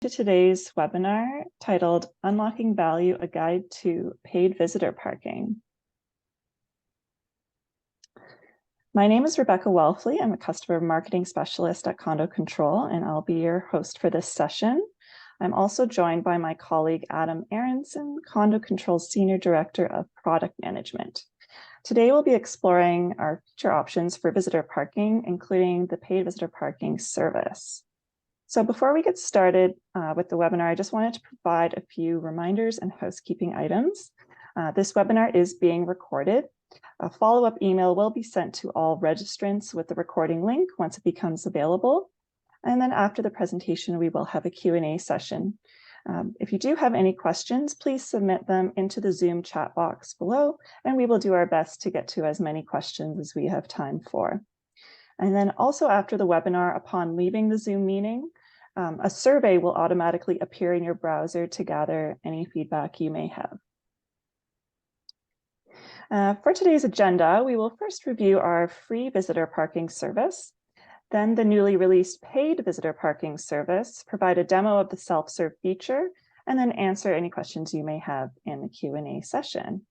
To today's webinar titled Unlocking Value, a Guide to Paid Visitor Parking. My name is Rebecca Welfley. I'm a customer marketing specialist at Condo Control, and I'll be your host for this session. I'm also joined by my colleague, Adam Aronson, Condo Control's Senior Director of Product Management. Today, we'll be exploring our feature options for visitor parking, including the paid visitor parking service. So before we get started with the webinar, I just wanted to provide a few reminders and housekeeping items. This webinar is being recorded. A follow-up email will be sent to all registrants with the recording link once it becomes available. And then after the presentation, we will have a Q&A session. If you do have any questions, please submit them into the Zoom chat box below, and we will do our best to get to as many questions as we have time for. And then also after the webinar, upon leaving the Zoom meeting, a survey will automatically appear in your browser to gather any feedback you may have. For today's agenda, we will first review our free visitor parking service, then the newly released paid visitor parking service, provide a demo of the self-serve feature, and then answer any questions you may have in the Q&A session.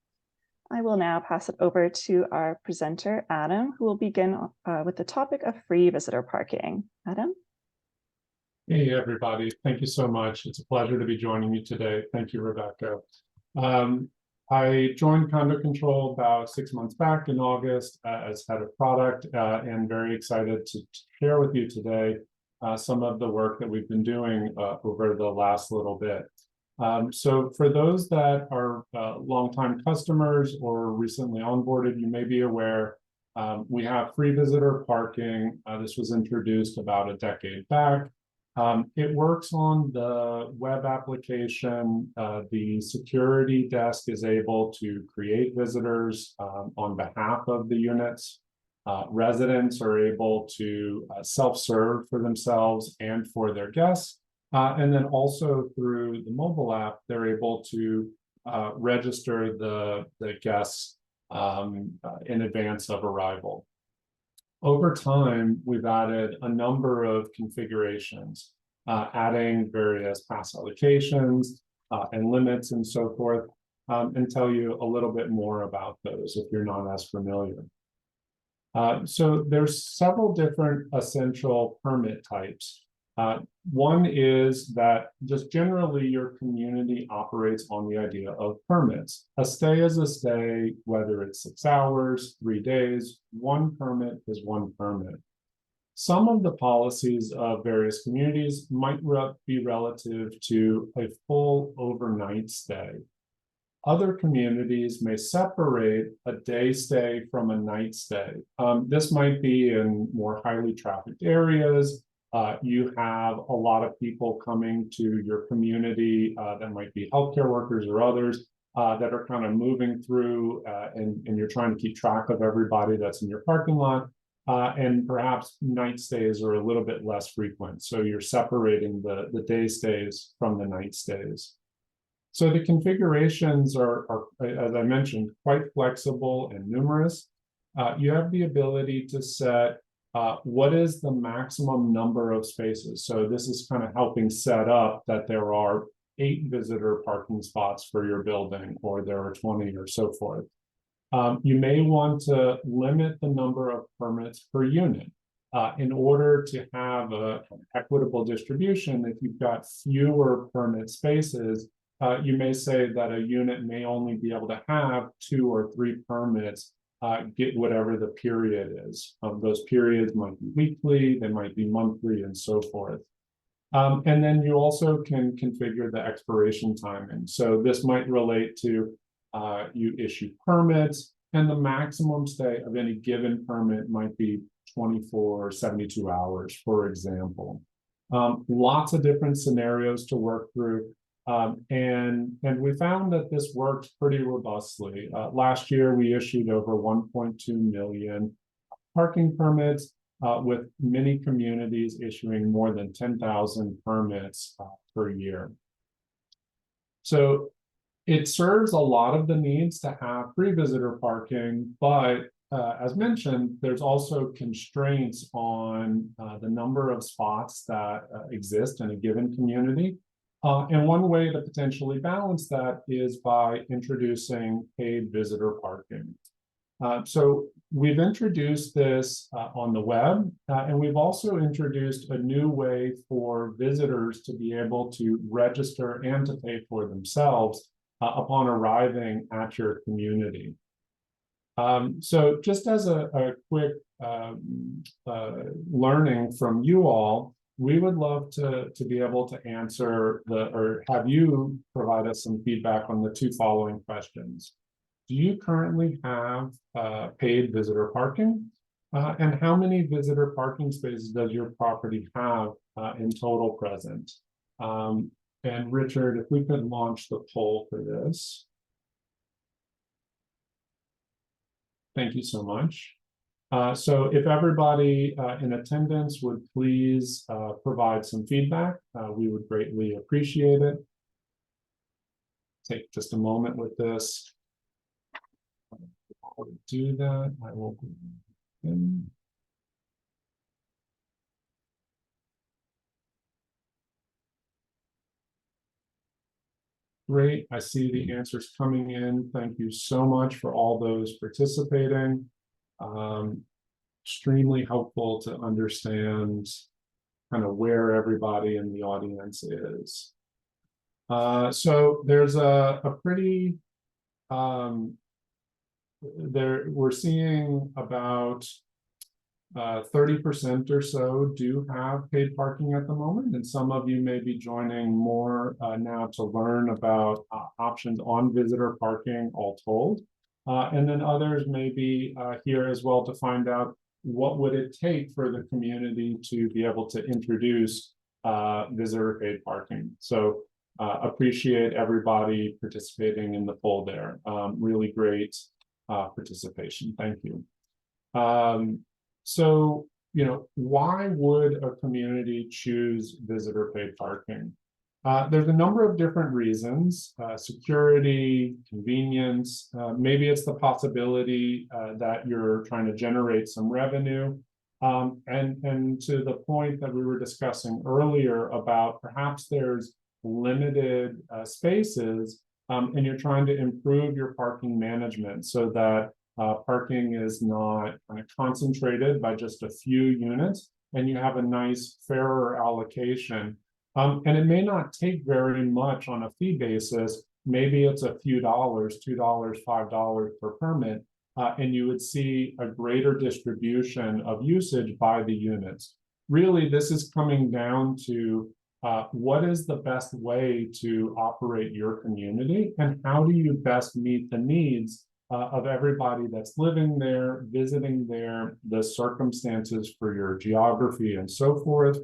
I will now pass it over to our presenter, Adam, who will begin with the topic of free visitor parking. Adam? Hey, everybody. Thank you so much. It's a pleasure to be joining you today. Thank you, Rebecca. I joined Condo Control about 6 months back in August as head of product, and very excited to share with you today some of the work that we've been doing over the last little bit. So for those that are longtime customers or recently onboarded, you may be aware we have free visitor parking. This was introduced about a decade back. It works on the web application. The security desk is able to create visitors on behalf of the units. Residents are able to self-serve for themselves and for their guests. And then also through the mobile app, they're able to register the guests in advance of arrival. Over time, we've added a number of configurations, adding various pass allocations and limits and so forth, and tell you a little bit more about those if you're not as familiar. So there's several different essential permit types. One is that just generally your community operates on the idea of permits. A stay is a stay, whether it's 6 hours, 3 days, one permit is one permit. Some of the policies of various communities might be relative to a full overnight stay. Other communities may separate a day stay from a night stay. This might be in more highly trafficked areas. You have a lot of people coming to your community that might be healthcare workers or others that are kind of moving through and you're trying to keep track of everybody that's in your parking lot. And perhaps night stays are a little bit less frequent. So you're separating the day stays from the night stays. So the configurations are, as I mentioned, quite flexible and numerous. You have the ability to set what is the maximum number of spaces? So this is kind of helping set up that there are 8 visitor parking spots for your building, or there are 20 or so forth. You may want to limit the number of permits per unit. In order to have an equitable distribution, if you've got fewer permit spaces, you may say that a unit may only be able to have 2 or 3 permits, get whatever the period is. Those periods might be weekly, they might be monthly, and so forth. And then you also can configure the expiration timing. So this might relate to you issue permits, and the maximum stay of any given permit might be 24 or 72 hours, for example. Lots of different scenarios to work through. And we found that this works pretty robustly. Last year, we issued over 1.2 million parking permits, with many communities issuing more than 10,000 permits per year. So it serves a lot of the needs to have free visitor parking, but as mentioned, there's also constraints on the number of spots that exist in a given community. And one way to potentially balance that is by introducing paid visitor parking. So we've introduced this on the web, and we've also introduced a new way for visitors to be able to register and to pay for themselves upon arriving at your community. So just as a quick learning from you all, we would love to be able to answer or have you provide us some feedback on the two following questions. Do you currently have paid visitor parking? And how many visitor parking spaces does your property have in total present? And Richard, if we could launch the poll for this. Thank you so much. So if everybody in attendance would please provide some feedback, we would greatly appreciate it. Take just a moment with this. I'll do that. I will go in. Great, I see the answers coming in. Thank you so much for all those participating. Extremely helpful to understand kind of where everybody in the audience is. So there's a pretty, we're seeing about 30% or so do have paid parking at the moment, and some of you may be joining more now to learn about options on visitor parking, all told. And then others may be here as well to find out what would it take for the community to be able to introduce visitor paid parking. So appreciate everybody participating in the poll there. Really great participation. Thank you. So, you know, why would a community choose visitor paid parking? There's a number of different reasons: security, convenience, maybe it's the possibility that you're trying to generate some revenue. And to the point that we were discussing earlier about perhaps there's limited spaces and you're trying to improve your parking management so that parking is not kind of concentrated by just a few units, and you have a nice, fairer allocation. And it may not take very much on a fee basis. Maybe it's a few dollars, $2, $5 per permit, and you would see a greater distribution of usage by the units. Really, this is coming down to what is the best way to operate your community, and how do you best meet the needs of everybody that's living there, visiting there, the circumstances for your geography and so forth,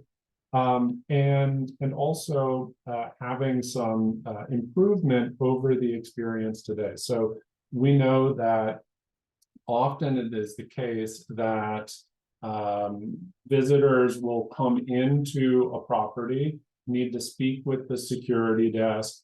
and also having some improvement over the experience today. So we know that often it is the case that visitors will come into a property, need to speak with the security desk,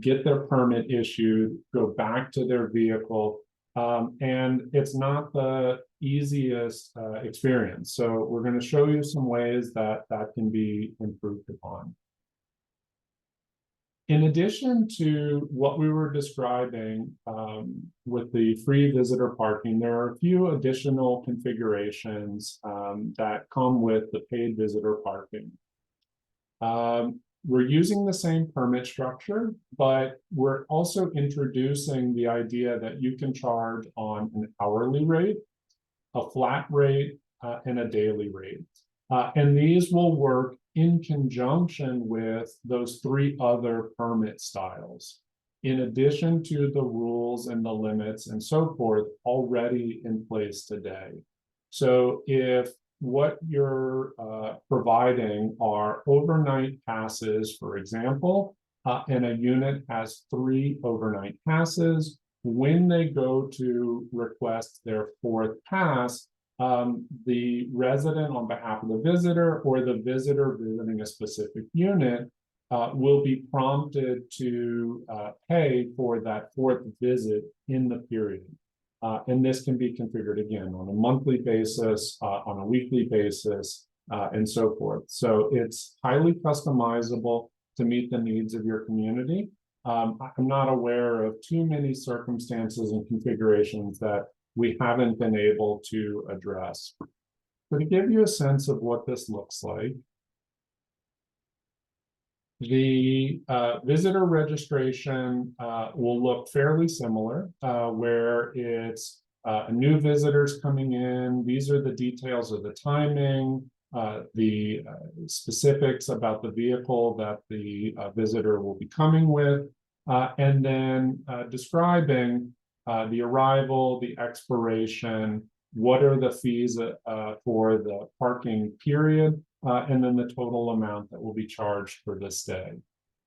get their permit issued, go back to their vehicle, and it's not the easiest experience. So we're going to show you some ways that that can be improved upon. In addition to what we were describing with the free visitor parking, there are a few additional configurations that come with the paid visitor parking. We're using the same permit structure, but we're also introducing the idea that you can charge on an hourly rate, a flat rate, and a daily rate. And these will work in conjunction with those three other permit styles, in addition to the rules and the limits and so forth already in place today. So if what you're providing are overnight passes, for example, and a unit has 3 overnight passes, when they go to request their 4th pass, the resident on behalf of the visitor or the visitor visiting a specific unit will be prompted to pay for that 4th visit in the period. And this can be configured again on a monthly basis, on a weekly basis, and so forth. So it's highly customizable to meet the needs of your community. I'm not aware of too many circumstances and configurations that we haven't been able to address. But to give you a sense of what this looks like, the visitor registration will look fairly similar, where it's new visitors coming in. These are the details of the timing, the specifics about the vehicle that the visitor will be coming with, and then describing the arrival, the expiration, what are the fees for the parking period, and then the total amount that will be charged for the stay.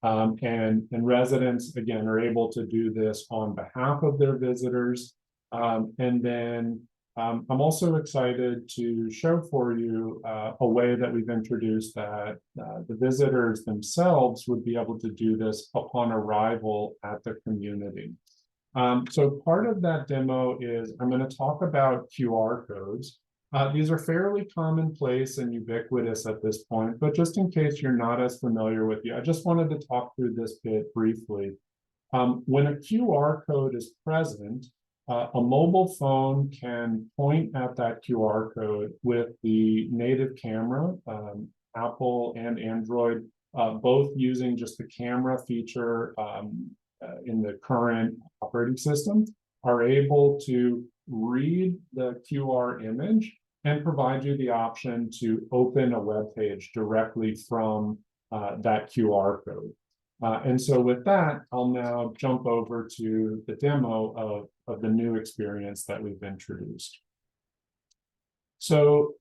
And residents, again, are able to do this on behalf of their visitors. And then I'm also excited to show for you a way that we've introduced that the visitors themselves would be able to do this upon arrival at the community. So part of that demo is I'm going to talk about QR codes. These are fairly commonplace and ubiquitous at this point, but just in case you're not as familiar with you, I just wanted to talk through this bit briefly. When a QR code is present, a mobile phone can point at that QR code with the native camera, Apple and Android, both using just the camera feature in the current operating system, are able to read the QR image and provide you the option to open a web page directly from that QR code. And so with that, I'll now jump over to the demo of the new experience that we've introduced. So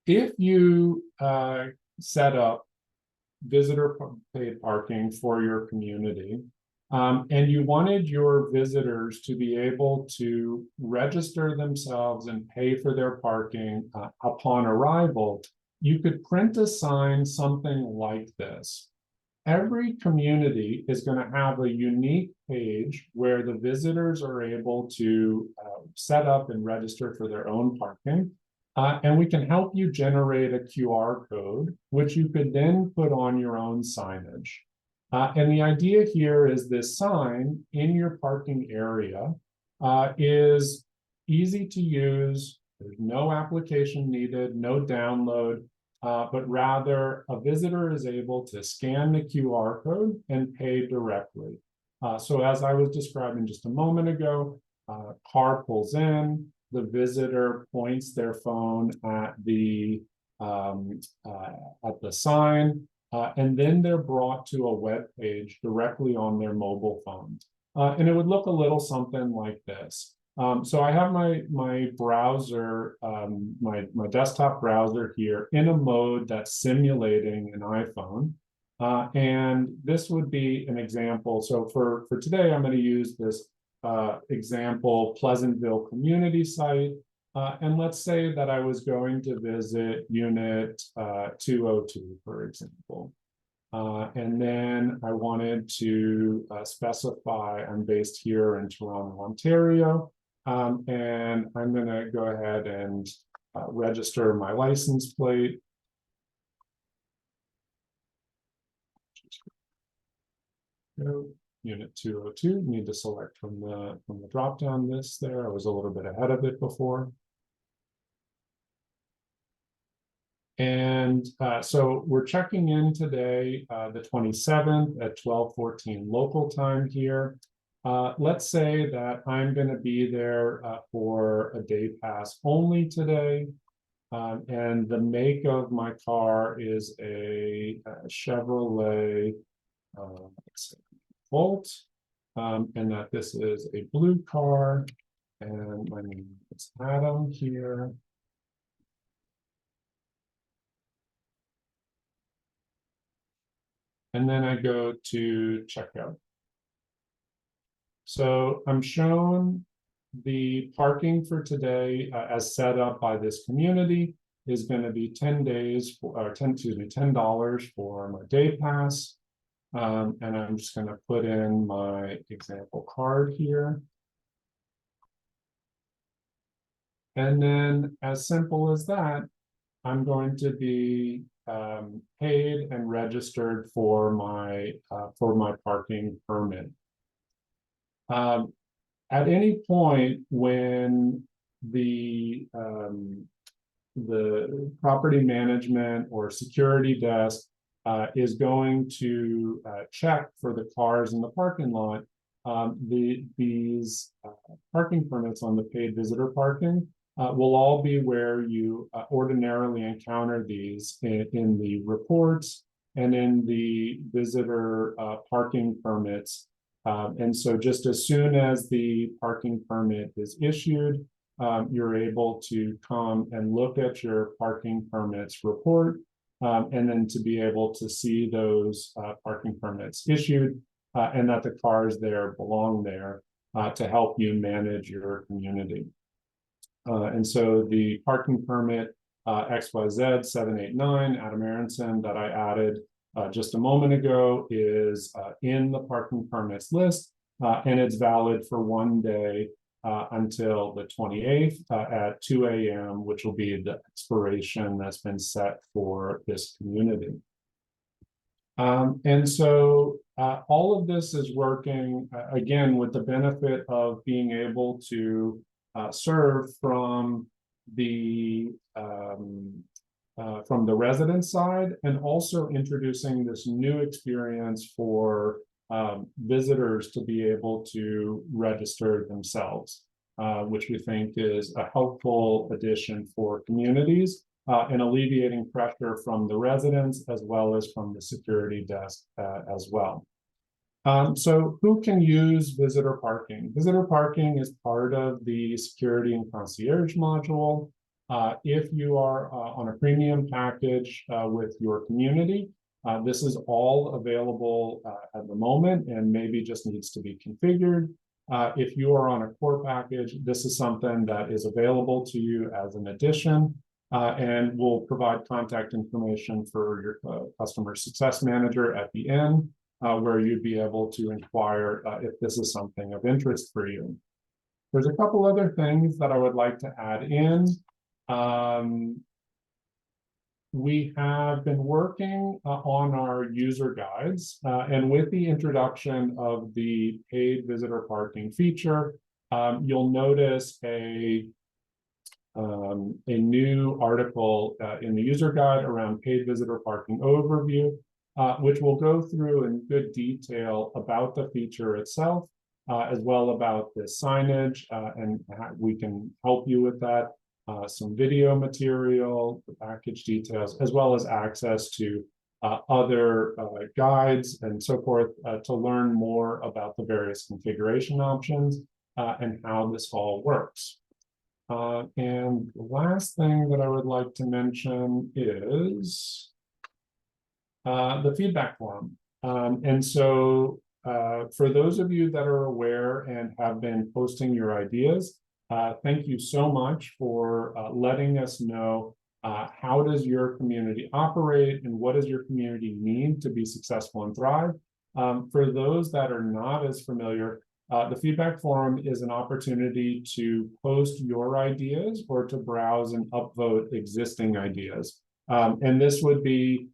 if you set up visitor paid parking for your community, and you wanted your visitors to be able to register themselves and pay for their parking upon arrival, you could print a sign something like this. Every community is going to have a unique page where the visitors are able to set up and register for their own parking. And we can help you generate a QR code, which you could then put on your own signage. And the idea here is this sign in your parking area is easy to use. There's no application needed, no download, but rather a visitor is able to scan the QR code and pay directly. So as I was describing just a moment ago, car pulls in, the visitor points their phone at the sign, and then they're brought to a web page directly on their mobile phone. And it would look a little something like this. So I have my browser, my desktop browser here in a mode that's simulating an iPhone. And this would be an example. So for today, I'm going to use this example Pleasantville community site. And let's say that I was going to visit unit 202, for example. And then I wanted to specify I'm based here in Toronto, Ontario. And I'm going to go ahead and register my license plate. Unit 202, need to select from the drop-down list there. I was a little bit ahead of it before. And so we're checking in today, the 27th at 12:14 local time here. Let's say that I'm going to be there for a day pass only today. And the make of my car is a Chevrolet Volt, and that this is a blue car. And my name is Adam here. And then I go to checkout. So I'm shown the parking for today as set up by this community is going to be $10 for my day pass. And I'm just going to put in my example card here. And then as simple as that, I'm going to be paid and registered for my parking permit. At any point when the property management or security desk is going to check for the cars in the parking lot, these parking permits on the paid visitor parking will all be where you ordinarily encounter these in the reports and in the visitor parking permits. And so just as soon as the parking permit is issued, you're able to come and look at your parking permits report, and then to be able to see those parking permits issued and that the cars there belong there to help you manage your community. And so the parking permit XYZ 789 Adam Aronson that I added just a moment ago is in the parking permits list, and it's valid for 1 day until the 28th at 2 a.m., which will be the expiration that's been set for this community. And so all of this is working, again, with the benefit of being able to serve from the resident side, and also introducing this new experience for visitors to be able to register themselves, which we think is a helpful addition for communities and alleviating pressure from the residents as well as from the security desk as well. So who can use visitor parking? Visitor parking is part of the security and concierge module. If you are on a premium package with your community, this is all available at the moment and maybe just needs to be configured. If you are on a core package, this is something that is available to you as an addition, and we'll provide contact information for your customer success manager at the end, where you'd be able to inquire if this is something of interest for you. There's a couple other things that I would like to add in. We have been working on our user guides, and with the introduction of the paid visitor parking feature, you'll notice a new article in the user guide around paid visitor parking overview, which will go through in good detail about the feature itself, as well about the signage, and how we can help you with that. Some video material, the package details, as well as access to other guides and so forth to learn more about the various configuration options and how this all works. And the last thing that I would like to mention is the feedback forum. And so for those of you that are aware and have been posting your ideas, thank you so much for letting us know how does your community operate and what does your community need to be successful and thrive. For those that are not as familiar, the feedback forum is an opportunity to post your ideas or to browse and upvote existing ideas. And this would be,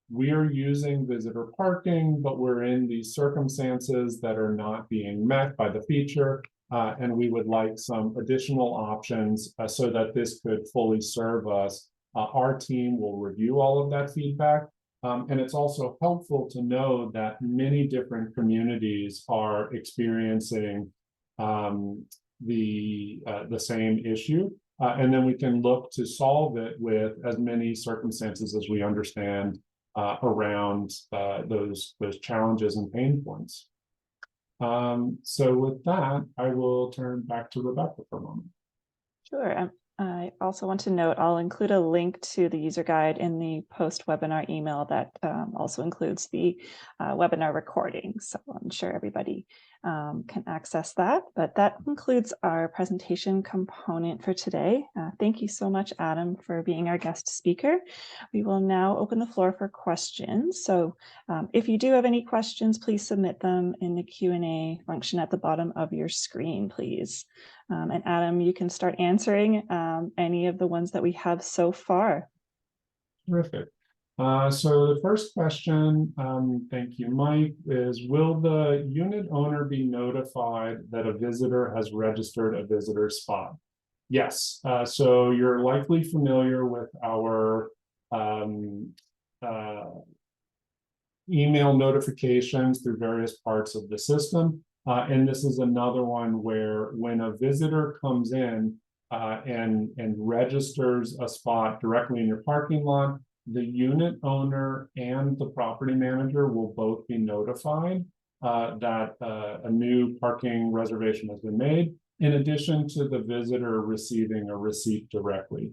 we're using visitor parking, but we're in these circumstances that are not being met by the feature. And we would like some additional options so that this could fully serve us. Our team will review all of that feedback. And it's also helpful to know that many different communities are experiencing the same issue. And then we can look to solve it with as many circumstances as we understand around those challenges and pain points. So with that, I will turn back to Rebecca for a moment. Sure. I also want to note, I'll include a link to the user guide in the post-webinar email that also includes the webinar recording. So I'm sure everybody can access that. But that concludes our presentation component for today. Thank you so much, Adam, for being our guest speaker. We will now open the floor for questions. So if you do have any questions, please submit them in the Q&A function at the bottom of your screen, please. And Adam, you can start answering any of the ones that we have so far. Terrific. So the first question, thank you, Mike, is will the unit owner be notified that a visitor has registered a visitor spot? Yes. So you're likely familiar with our email notifications through various parts of the system. And this is another one where when a visitor comes in and registers a spot directly in your parking lot, the unit owner and the property manager will both be notified that a new parking reservation has been made, in addition to the visitor receiving a receipt directly.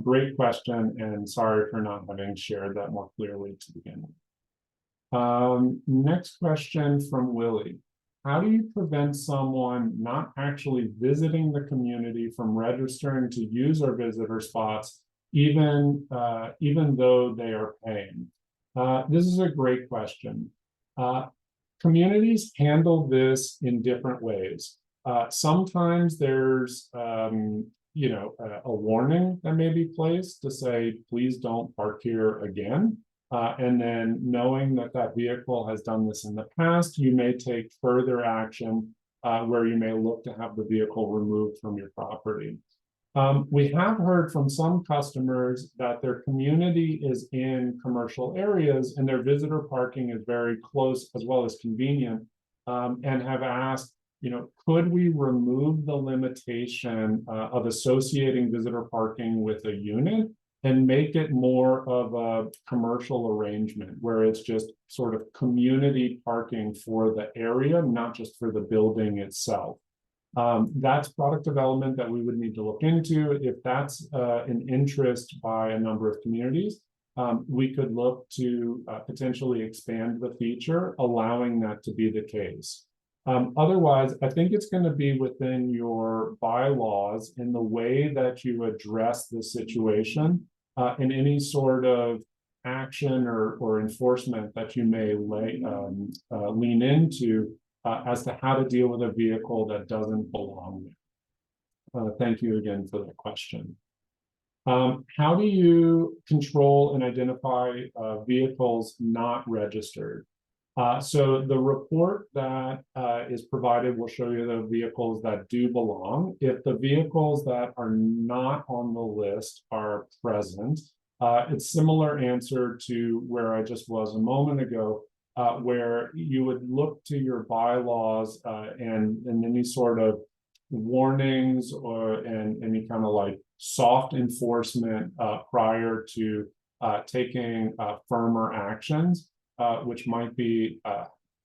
Great question, and sorry for not having shared that more clearly to begin with. Next question from Willie. How do you prevent someone not actually visiting the community from registering to use our visitor spots, even though they are paying? This is a great question. Communities handle this in different ways. Sometimes there's a warning that may be placed to say, please don't park here again. And then knowing that that vehicle has done this in the past, you may take further action where you may look to have the vehicle removed from your property. We have heard from some customers that their community is in commercial areas and their visitor parking is very close as well as convenient, and have asked, could we remove the limitation of associating visitor parking with a unit and make it more of a commercial arrangement where it's just sort of community parking for the area, not just for the building itself. That's product development that we would need to look into. If that's an interest by a number of communities, we could look to potentially expand the feature, allowing that to be the case. Otherwise, I think it's going to be within your bylaws in the way that you address the situation and any sort of action or enforcement that you may lean into as to how to deal with a vehicle that doesn't belong there. Thank you again for the question. How do you control and identify vehicles not registered? So the report that is provided will show you the vehicles that do belong. If the vehicles that are not on the list are present, it's similar answer to where I just was a moment ago, where you would look to your bylaws and any sort of warnings and any kind of like soft enforcement prior to taking firmer actions. Which might be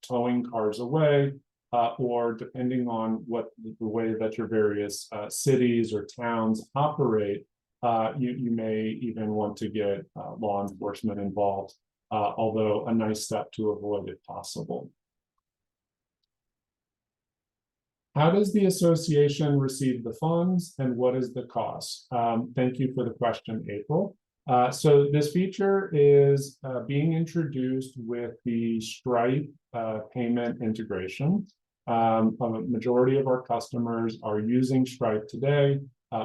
towing cars away, or depending on what the way that your various cities or towns operate, you may even want to get law enforcement involved, although a nice step to avoid if possible. How does the association receive the funds and what is the cost? Thank you for the question, April. So this feature is being introduced with the Stripe payment integration. A majority of our customers are using Stripe today.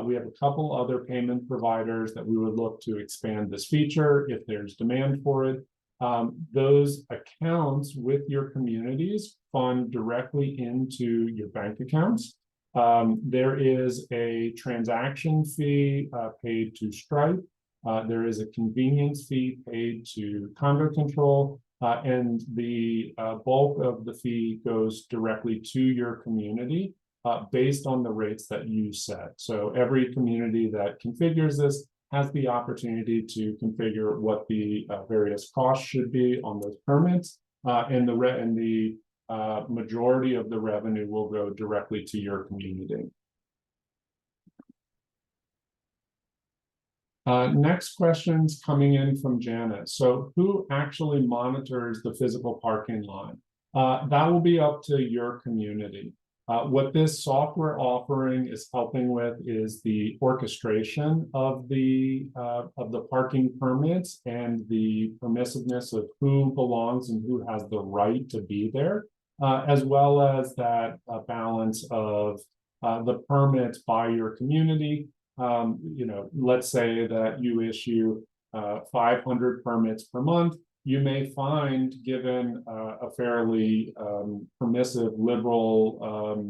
We have a couple other payment providers that we would look to expand this feature if there's demand for it. Those accounts with your communities fund directly into your bank accounts. There is a transaction fee paid to Stripe. There is a convenience fee paid to Condo Control, and the bulk of the fee goes directly to your community based on the rates that you set. So every community that configures this has the opportunity to configure what the various costs should be on those permits, and the majority of the revenue will go directly to your community. Next question's coming in from Janet. So who actually monitors the physical parking lot? That will be up to your community. What this software offering is helping with is the orchestration of the parking permits and the permissiveness of who belongs and who has the right to be there, as well as that balance of the permits by your community. Let's say that you issue 500 permits per month. You may find, given a fairly permissive liberal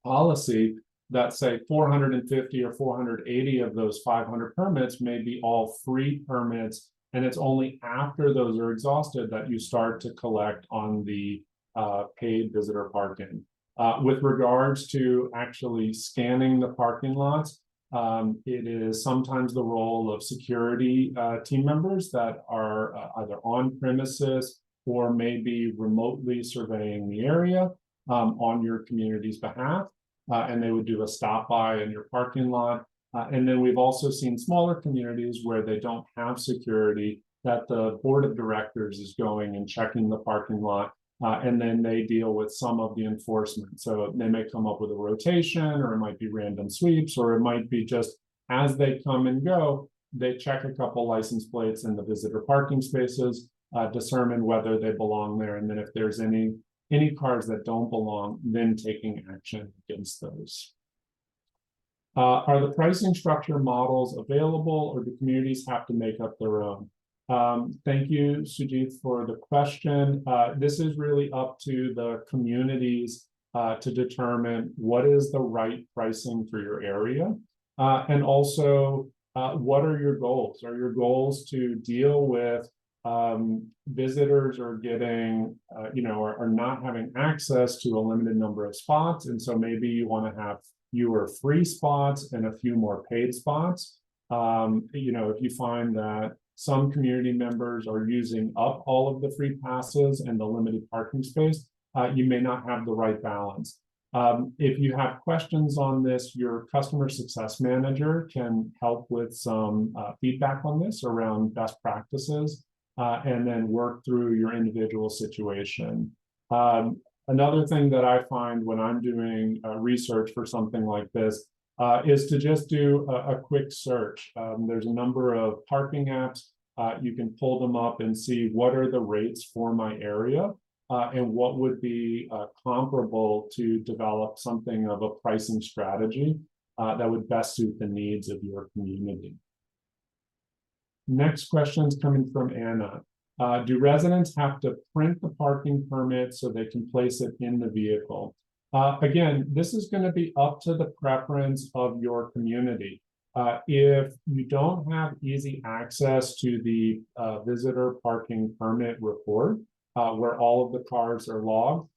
policy, that say 450 or 480 of those 500 permits may be all free permits, and it's only after those are exhausted that you start to collect on the paid visitor parking. With regards to actually scanning the parking lots, it is sometimes the role of security team members that are either on premises or maybe remotely surveying the area on your community's behalf. And they would do a stop by in your parking lot. And then we've also seen smaller communities where they don't have security, that the board of directors is going and checking the parking lot. And then they deal with some of the enforcement. So they may come up with a rotation, or it might be random sweeps, or it might be just as they come and go, they check a couple license plates in the visitor parking spaces, determine whether they belong there. And then if there's any cars that don't belong, then taking action against those. Are the pricing structure models available, or do communities have to make up their own? Thank you, Sujit, for the question. This is really up to the communities to determine what is the right pricing for your area. And also, what are your goals? Are your goals to deal with visitors are getting, are not having access to a limited number of spots? And so maybe you want to have fewer free spots and a few more paid spots. If you find that some community members are using up all of the free passes and the limited parking space, you may not have the right balance. If you have questions on this, your customer success manager can help with some feedback on this around best practices, and then work through your individual situation. Another thing that I find when I'm doing research for something like this is to just do a quick search. There's a number of parking apps. You can pull them up and see what are the rates for my area, and what would be comparable to develop something of a pricing strategy that would best suit the needs of your community. Next question is coming from Anna. Do residents have to print the parking permit so they can place it in the vehicle? Again, this is going to be up to the preference of your community. If you don't have easy access to the visitor parking permit report, where all of the cars are logged,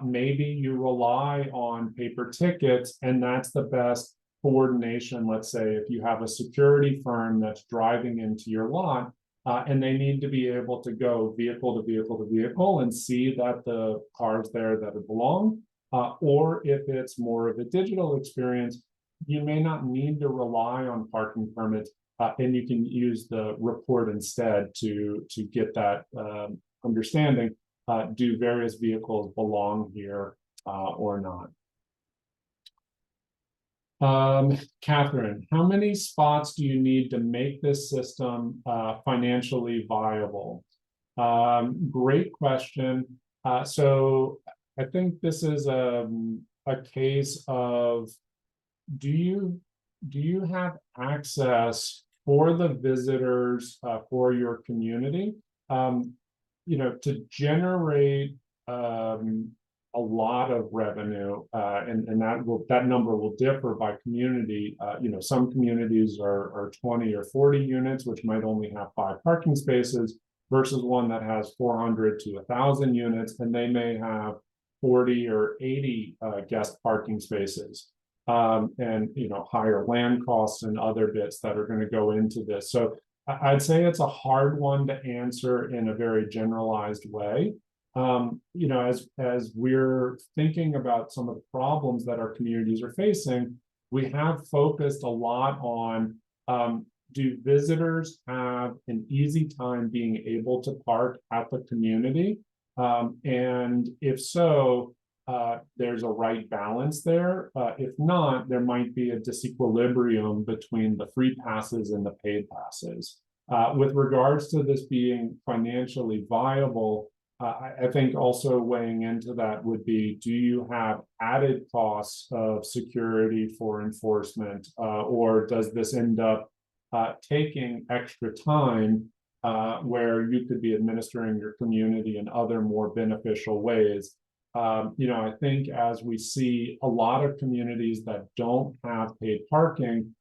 maybe you rely on paper tickets, and that's the best coordination. Let's say if you have a security firm that's driving into your lot, and they need to be able to go vehicle to vehicle to vehicle and see that the cars there that belong. Or if it's more of a digital experience, you may not need to rely on parking permits, and you can use the report instead to get that understanding. Do various vehicles belong here or not? Catherine, how many spots do you need to make this system financially viable? Great question. So I think this is a case of, do you have access for the visitors for your community? To generate a lot of revenue, and that number will differ by community. Some communities are 20 or 40 units, which might only have 5 parking spaces, versus one that has 400 to 1,000 units, and they may have 40 or 80 guest parking spaces, and higher land costs and other bits that are going to go into this. So I'd say it's a hard one to answer in a very generalized way. As we're thinking about some of the problems that our communities are facing, we have focused a lot on, do visitors have an easy time being able to park at the community? And if so, there's a right balance there. If not, there might be a disequilibrium between the free passes and the paid passes. With regards to this being financially viable, I think also weighing into that would be, do you have added costs of security for enforcement, or does this end up taking extra time where you could be administering your community in other more beneficial ways? I think as we see a lot of communities that don't have paid parking,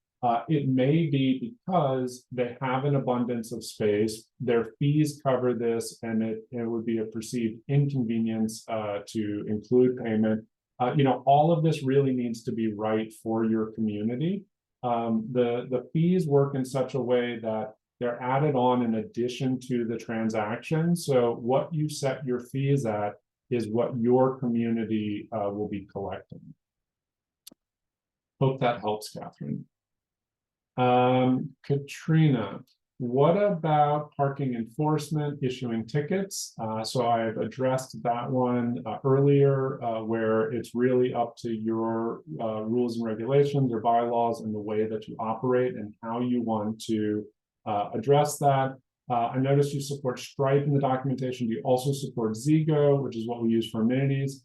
it may be because they have an abundance of space, their fees cover this, and it would be a perceived inconvenience to include payment. All of this really needs to be right for your community. The fees work in such a way that they're added on in addition to the transaction. So what you set your fees at is what your community will be collecting. Hope that helps, Catherine. Katrina, what about parking enforcement, issuing tickets? So I've addressed that one earlier, where it's really up to your rules and regulations or bylaws and the way that you operate and how you want to address that. I noticed you support Stripe in the documentation. Do you also support Zego, which is what we use for amenities?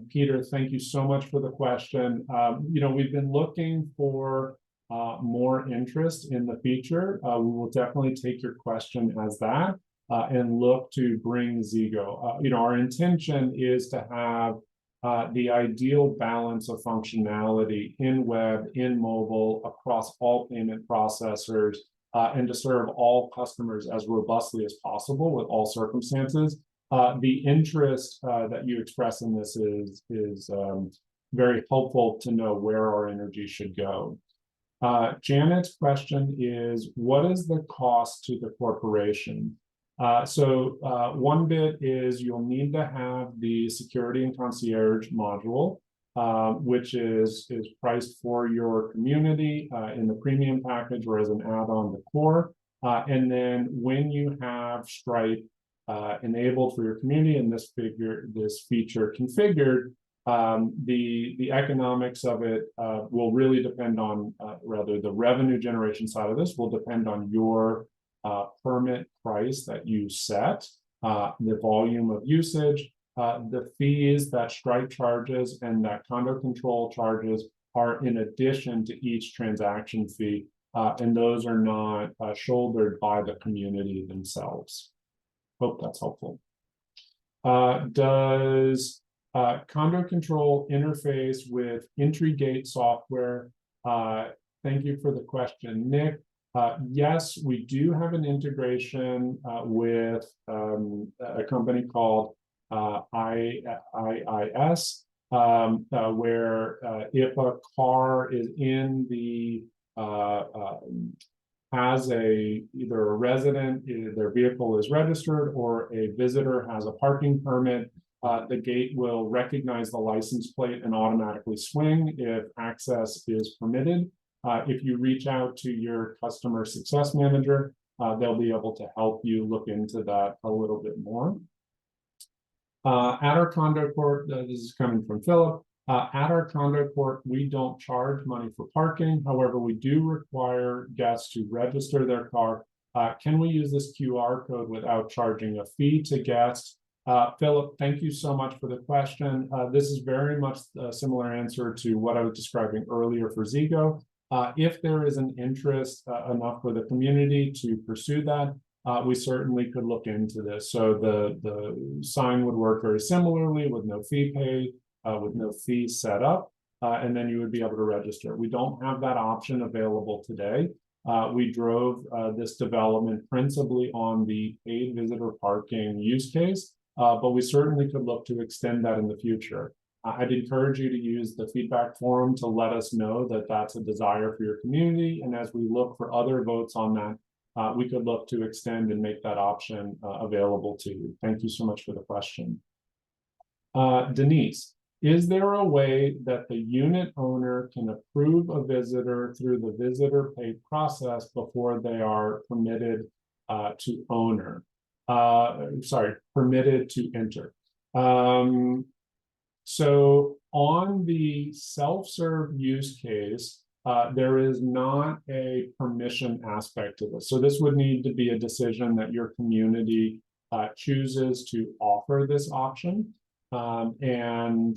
Peter, thank you so much for the question. We've been looking for more interest in the feature. We will definitely take your question as that and look to bring Zego. Our intention is to have the ideal balance of functionality in web, in mobile, across all payment processors, and to serve all customers as robustly as possible with all circumstances. The interest that you express in this is very helpful to know where our energy should go. Janet's question is, what is the cost to the corporation? One bit is you'll need to have the security and concierge module, which is priced for your community in the premium package or as an add-on to core. And then when you have Stripe enabled for your community and this feature configured, the economics of it will really depend on, rather the revenue generation side of this will depend on your permit price that you set, the volume of usage, the fees that Stripe charges and that Condo Control charges are in addition to each transaction fee, and those are not shouldered by the community themselves. Hope that's helpful. Does Condo Control interface with entry gate software? Thank you for the question, Nick. Yes, we do have an integration with a company called IIS, where if a car is in the has either a resident, their vehicle is registered, or a visitor has a parking permit, the gate will recognize the license plate and automatically swing if access is permitted. If you reach out to your customer success manager, they'll be able to help you look into that a little bit more. At our condo court, this is coming from Philip. At our condo court, we don't charge money for parking. However, we do require guests to register their car. Can we use this QR code without charging a fee to guests? Philip, thank you so much for the question. This is very much a similar answer to what I was describing earlier for Zego. If there is an interest enough for the community to pursue that, we certainly could look into this. So the sign would work very similarly with no fee paid, with no fee set up, and then you would be able to register. We don't have that option available today. We drove this development principally on the paid visitor parking use case, but we certainly could look to extend that in the future. I'd encourage you to use the feedback forum to let us know that that's a desire for your community. And as we look for other votes on that, we could look to extend and make that option available to you. Thank you so much for the question. Denise, is there a way that the unit owner can approve a visitor through the visitor pay process before they are permitted to owner? permitted to enter. So on the self-serve use case, there is not a permission aspect to this. So this would need to be a decision that your community chooses to offer this option. The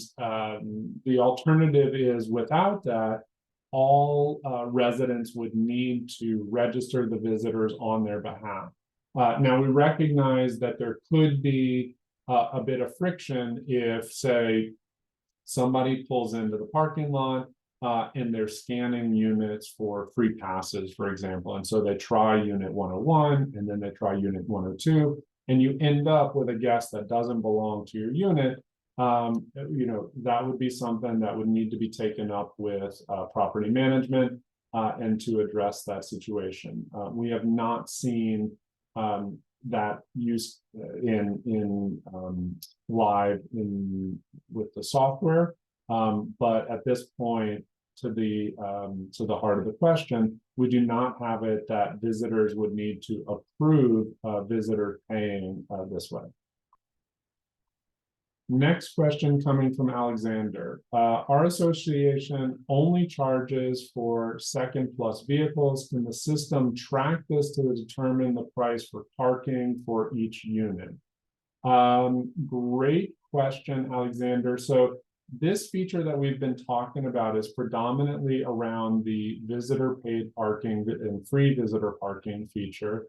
alternative is without that, all residents would need to register the visitors on their behalf. Now, we recognize that there could be a bit of friction if, say, somebody pulls into the parking lot and they're scanning units for free passes, for example. And so they try unit 101 and then they try unit 102, and you end up with a guest that doesn't belong to your unit. That would be something that would need to be taken up with property management and to address that situation. We have not seen that use in live with the software, but at this point, to the heart of the question, we do not have it that visitors would need to approve visitors paying this way. Next question coming from Alexander. Our association only charges for second plus vehicles. Can the system track this to determine the price for parking for each unit? Great question, Alexander. So this feature that we've been talking about is predominantly around the visitor paid parking and free visitor parking feature.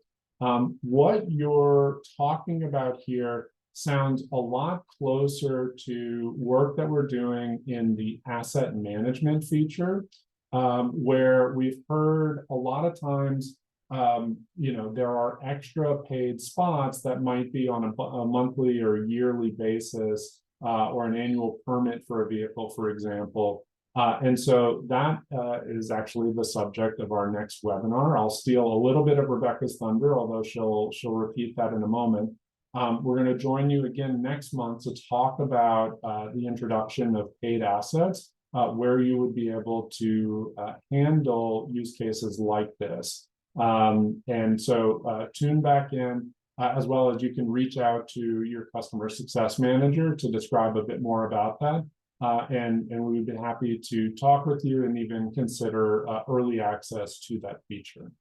What you're talking about here sounds a lot closer to work that we're doing in the asset management feature, where we've heard a lot of times, there are extra paid spots that might be on a monthly or yearly basis, or an annual permit for a vehicle, for example. And so that is actually the subject of our next webinar. I'll steal a little bit of Rebecca's thunder, although she'll repeat that in a moment. We're going to join you again next month to talk about the introduction of paid assets, where you would be able to handle use cases like this. And so tune back in, as well as you can reach out to your customer success manager to describe a bit more about that. And we would be happy to talk with you and even consider early access to that feature.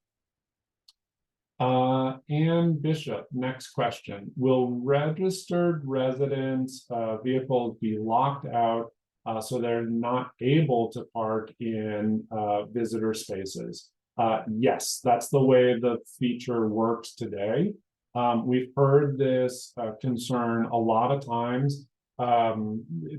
Ann Bishop, next question. Will registered residents' vehicles be locked out so they're not able to park in visitor spaces? Yes, that's the way the feature works today. We've heard this concern a lot of times.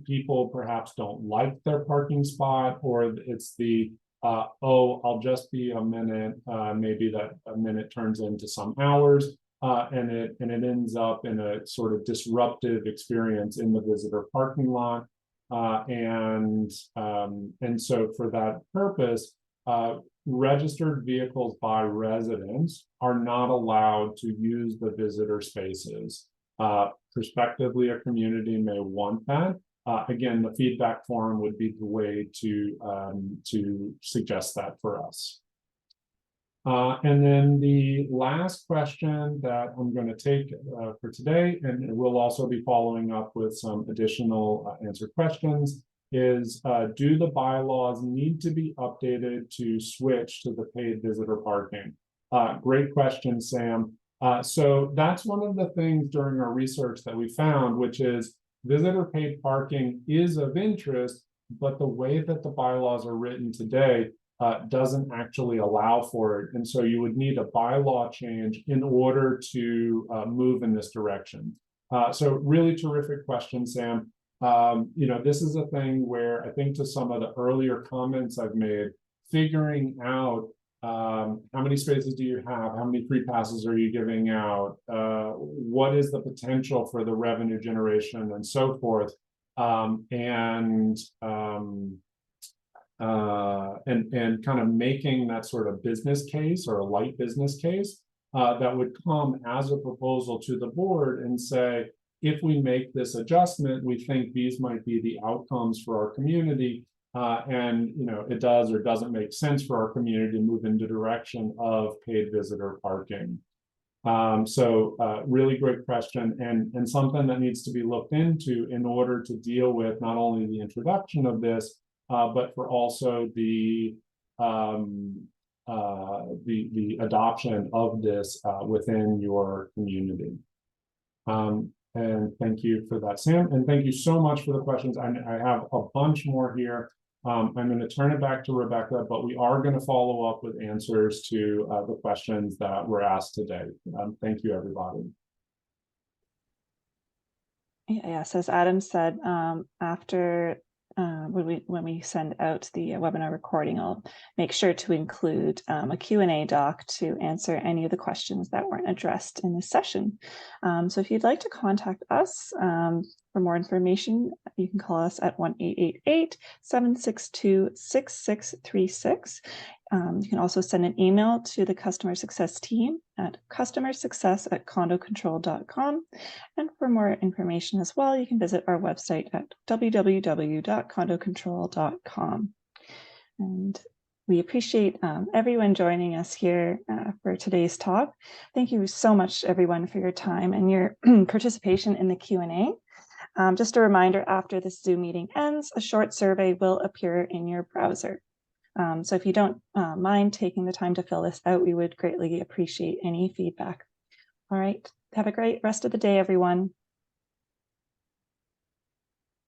People perhaps don't like their parking spot, or it's the I'll just be a minute, maybe that a minute turns into some hours, and it ends up in a sort of disruptive experience in the visitor parking lot. And so for that purpose, registered vehicles by residents are not allowed to use the visitor spaces. Prospectively, a community may want that. Again, the feedback form would be the way to suggest that for us. And then the last question that I'm going to take for today, and we'll also be following up with some additional answered questions, is do the bylaws need to be updated to switch to the paid visitor parking? Great question, Sam. So that's one of the things during our research that we found, which is visitor paid parking is of interest, but the way that the bylaws are written today doesn't actually allow for it. And so you would need a bylaw change in order to move in this direction. So really terrific question, Sam. This is a thing where I think to some of the earlier comments I've made, figuring out how many spaces do you have? How many free passes are you giving out? What is the potential for the revenue generation and so forth? And kind of making that sort of business case or a light business case that would come as a proposal to the board and say, if we make this adjustment, we think these might be the outcomes for our community. And it does or doesn't make sense for our community to move in the direction of paid visitor parking. Really great question, and something that needs to be looked into in order to deal with not only the introduction of this, but for also the adoption of this within your community. And thank you for that, Sam. And thank you so much for the questions. I have a bunch more here. I'm going to turn it back to Rebecca, but we are going to follow up with answers to the questions that were asked today. Thank you, everybody. Yes, as Adam said, after when we send out the webinar recording, I'll make sure to include a Q&A doc to answer any of the questions that weren't addressed in this session. So if you'd like to contact us for more information, you can call us at 1-888-762-6636. You can also send an email to the customer success team at customersuccess@condocontrol.com. And for more information as well, you can visit our website at www.condocontrol.com. And we appreciate everyone joining us here for today's talk. Thank you so much, everyone, for your time and your participation in the Q&A. Just a reminder, after this Zoom meeting ends, a short survey will appear in your browser. So if you don't mind taking the time to fill this out, we would greatly appreciate any feedback. All right, have a great rest of the day, everyone.